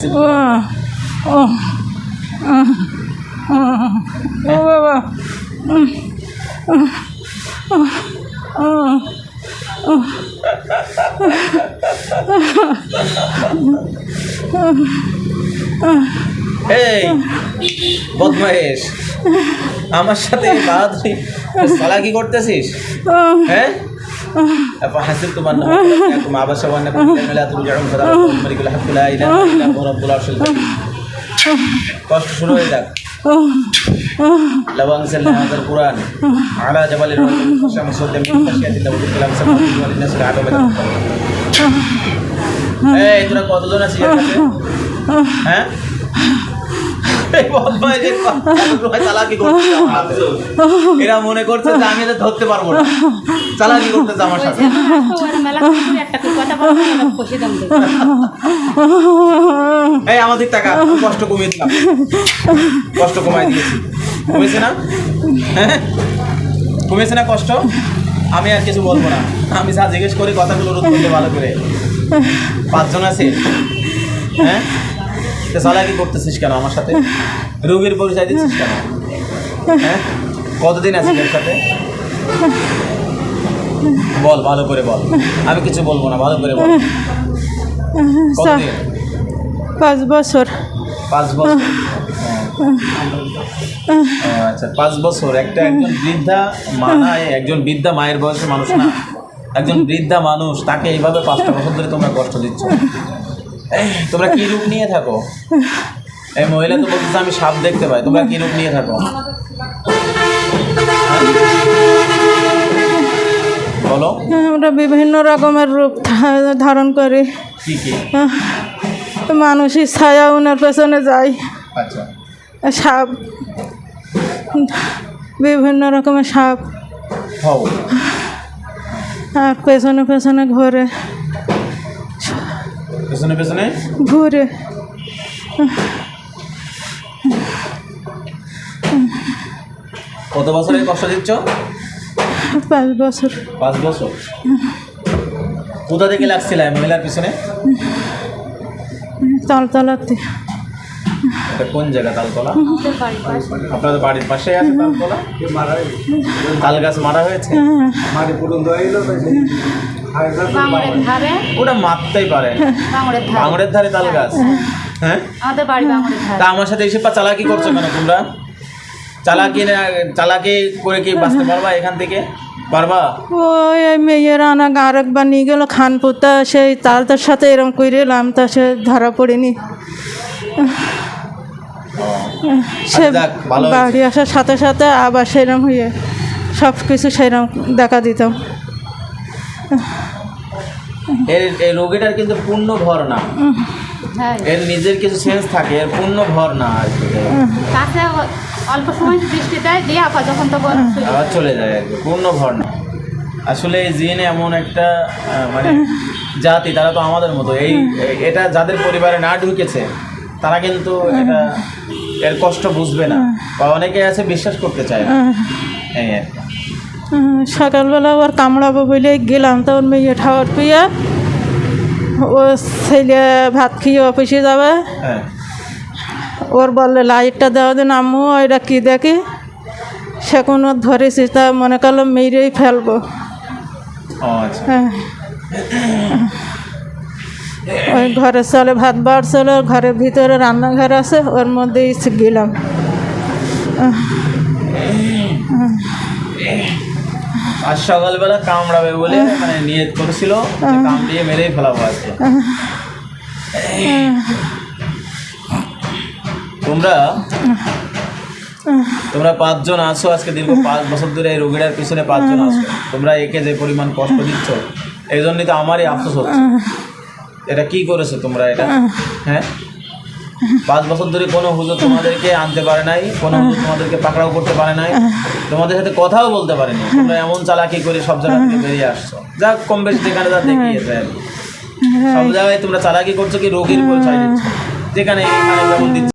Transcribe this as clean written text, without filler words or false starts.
বাবা এই বদমাইশ আমার সাথে বাহাদুরি চালাকি করতেছিস হ্যাঁ حسبت أنكم عبثا وأنكم إلينا لا ترجعون فدعوا الملك الحق لا إله إلا هو رب العرش الكريم কষ্ট শুরু হয়ে যাক لو أنزلنا هذا القرآن على جبل خشع مسودا من خشية الله والكلام سمعت وللناس العذاب এই তোরা কতজন আছিস এখানে হ্যাঁ এরা মনে করছে যে আমি এটা ধরতে পারবো না চালাকি করতেছে আমার সাথে এই আমাদের টাকা কষ্ট কমিয়ে দিলাম কষ্ট কমাই দিয়েছি কমেছে না হ্যাঁ কমেছে না কষ্ট আমি আর কিছু বলবো না আমি যা জিজ্ঞেস করি কথাগুলো রোধ করতে ভালো করে 5 জন আছে হ্যাঁ চালাকি করতেছিস কেন আমার সাথে রোগীর পরিচয় দিচ্ছিস কেন হ্যাঁ কতদিন আছিস এর সাথে বল ভালো করে বল আমি কিছু বলবো না ভালো করে বল 5 বছর 5 বছর আচ্ছা 5 বছর একজন বৃদ্ধা মা না একজন বৃদ্ধা মায়ের বয়সের মানুষ না একজন বৃদ্ধা মানুষ তাকে এইভাবে 5টা বছর ধরে তোমরা কষ্ট দিচ্ছ তোমরা কি রূপ নিয়ে থাকো এই মহিলা তো বলতেছে আমি সাপ দেখতে পাই তোমরা কি রূপ নিয়ে থাকো বলো আমরা বিভিন্ন রকমের রূপ ধারণ করি কি কি মানুষের ছায়া ওনার পেছনে যায় আচ্ছা সাপ বিভিন্ন রকমের সাপ হও আর পেছনে পেছনে ঘোরে পেছনে পেছনে ঘুরে কত বছর এই কষ্ট দিচ্ছ 5 বছর 5 বছর কোথা থেকে লাগছিল এই মহিলার পিছনে তালতলাতে এটা কোন জায়গা তালতলা আপনাদের বাড়ির পাশে আছে তালতলা তাল গাছ মারা হয়েছে ওটা মারতেই পারে ভাঙড়ের ধারে তাল গাছ হ্যাঁ তা আমার সাথে এসে চালাকি করছো কেন তোমরা চালাকি করে কি বাঁচতে পারবা এখান থেকে পারবা ওই মেয়ের আনা আরেকবার নিয়ে গেল খানপুতা সেই তালতার সাথে এরকম করে এলাম তা সে ধরা পড়েনি সে বাড়ি আসার সাথে সাথে আবার সেরকম হয়ে সব কিছু সেরকম দেখা দিতাম এই রোগীটার কিন্তু পূর্ণ ভর না এর নিজের কিছু সেন্স থাকে এর পূর্ণ ভর না অল্প সময় বৃষ্টি দেয় দিয়ে আবার যখন তখন আবার চলে যায় আর কি পূর্ণ ভর না আসলে এই জিনে এমন একটা মানে জাতি তারা তো আমাদের মতো এটা যাদের পরিবারে না ঢুকেছে তারা কিন্তু এটা এর কষ্ট বুঝবে না বা অনেকে আছে বিশ্বাস করতে চায় না এই আর কি সকালবেলা আবার কামড়াবো বলে গেলাম তখন মেয়ে ঠাওয়ার পিয়া ও ছেলে ভাত খেয়ে অফিসে যাবে হ্যাঁ ওর বললে লাইটটা দেওয়া দিন আম্মু এটা কী দেখি সে কোনো ধরেছি তা মনে করলাম মেয়েরেই ফেলবো হ্যাঁ ওই ঘরের চলে ভাত বার চলে ঘরের ভিতরে রান্নাঘর আছে ওর মধ্যেই গেলাম আজ সকালবেলা কামড়াবে বলে মানে নিয়ত করেছিল কামড়িয়ে মেরেই ফেলাবো আজকে তোমরা 5 জন আছো আজকে দীর্ঘ 5 বছর ধরে এই রোগীটার পিছনে 5 জন আছো তোমরা একে যে পরিমাণ কষ্ট দিচ্ছ এই জন্যই তো আমারই আফসোস হচ্ছে এটা কি করেছো তোমরা এটা হ্যাঁ 5 বছর ধরে কোনো হুজুর তোমাদেরকে আনতে পারে নাই কোনো হুজুর তোমাদেরকে পাকড়াও করতে পারে নাই তোমাদের সাথে কথাও বলতে পারেনি তোমরা এমন চালাকি করে সব জায়গা থেকে বেরিয়ে আসছো যা কম বেশি যেখানে যা দেখিয়েছে সব জায়গায় তোমরা চালাকি করছো কি রোগীর পরিচয় দিচ্ছ যেখানে যেমন দিচ্ছ